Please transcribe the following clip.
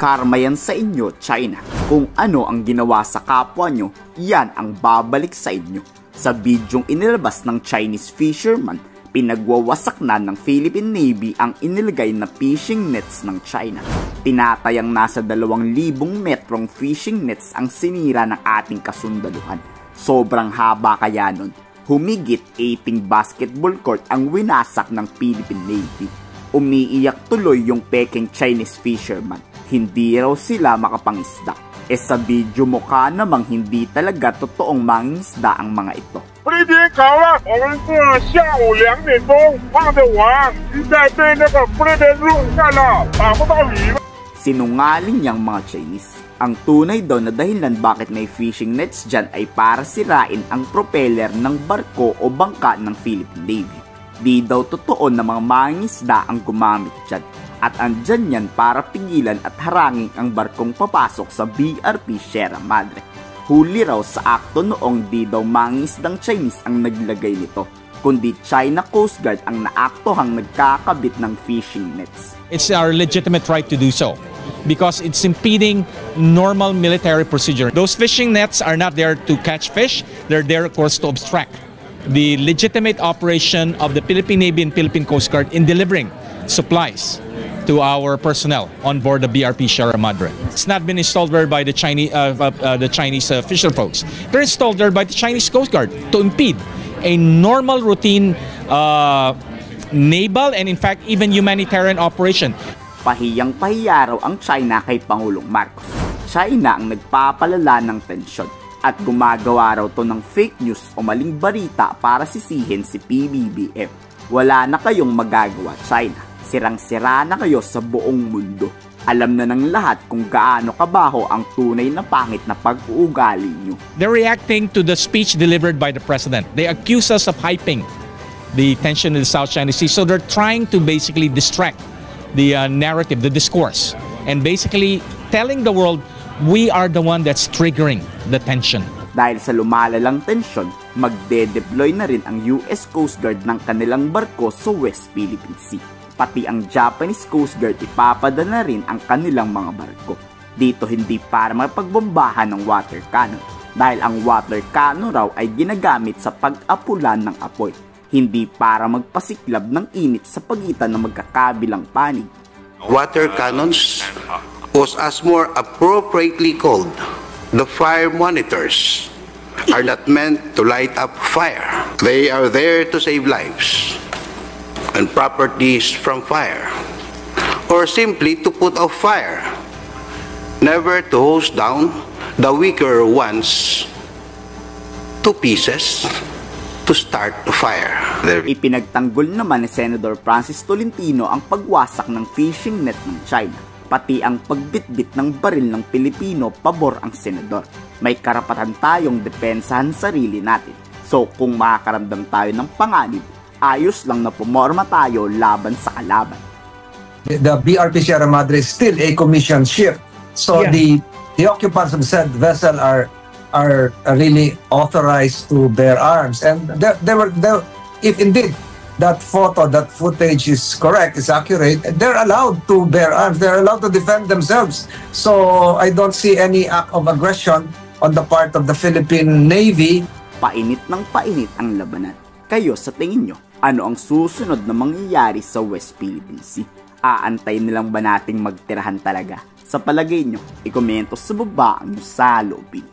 Karma yan sa inyo, China. Kung ano ang ginawa sa kapwa nyo, yan ang babalik sa inyo. Sa bidyong inilabas ng Chinese fisherman, pinagwawasak na ng Philippine Navy ang inilagay na fishing nets ng China. Tinatayang nasa 2,000 metrong fishing nets ang sinira ng ating kasundaluhan. Sobrang haba kaya nun. Humigit 18 basketball court ang winasak ng Philippine Navy. Umiiyak tuloy yung peking Chinese fisherman. Hindi raw sila makapangisda. Sa video mukha namang hindi talaga totoong mangingisda ang mga ito. Sinungaling niyang mga Chinese. Ang tunay daw na dahilan bakit may fishing nets dyan ay para sirain ang propeller ng barko o bangka ng Philippine Navy. Di daw totoo na mga mangingisda ang gumamit dyan. At andyan yan para pigilan at harangin ang barkong papasok sa BRP Sierra Madre. Huli raw sa akto noong di daw mangingisdang Chinese ang naglagay nito, kundi China Coast Guard ang naaktohang nagkakabit ng fishing nets. It's our legitimate right to do so because it's impeding normal military procedure. Those fishing nets are not there to catch fish, they're there of course to obstruct the legitimate operation of the Philippine Navy and Philippine Coast Guard in delivering supplies to our personnel on board the BRP Sierra Madre. It's not been installed there by the Chinese fisher folks. They're installed there by the Chinese Coast Guard to impede a normal routine naval and in fact even humanitarian operation. Pahiyang-pahiya raw ang China kay Pangulong Marcos. China ang nagpapalala ng tensyon at gumagawa raw to ng fake news o maling balita para sisihin si PBBM. Wala na kayong magagawa, China. Sirang-sira na kayo sa buong mundo. Alam na ng lahat kung gaano kabaho ang tunay na pangit na pag-uugali nyo. They're reacting to the speech delivered by the President. They accuse us of hyping the tension in the South China Sea. So they're trying to basically distract the narrative, the discourse, and basically telling the world we are the one that's triggering the tension. Dahil sa lumalalang tensyon, magde-deploy na rin ang US Coast Guard ng kanilang barko sa West Philippine Sea. Pati ang Japanese Coast Guard ipapadala rin ang kanilang mga barko. Dito hindi para mapagbombahan ng water cannon, dahil ang water cannon raw ay ginagamit sa pag-apulan ng apoy, hindi para magpasiklab ng init sa pagitan ng magkakabilang panig. Water cannons was as more appropriately called the fire monitors are not meant to light up fire. They are there to save lives and properties from fire, or simply to put out fire, never to hose down the weaker ones to pieces to start the fire. Ipinagtanggol naman ni Senator Francis Tolentino ang pagwasak ng fishing net ng China, pati ang pagbitbit ng baril ng Pilipino pabor ang senador. May karapatan tayong depensahan sarili natin. So kung makakaramdam tayo ng panganib, ayos lang na pumorma tayo laban sa kalaban. The BRP Sierra Madre is still a commissioned ship. So the occupants of said vessel are really authorized to bear arms. And if indeed that footage is correct, is accurate, they're allowed to bear arms. They're allowed to defend themselves. So I don't see any act of aggression on the part of the Philippine Navy. Painit ng painit ang labanan. Kayo sa tingin nyo, ano ang susunod na mangyayari sa West Philippine Sea? Aantay nilang ba nating magtirahan talaga? Sa palagay nyo, ikomento sa baba ang salubin.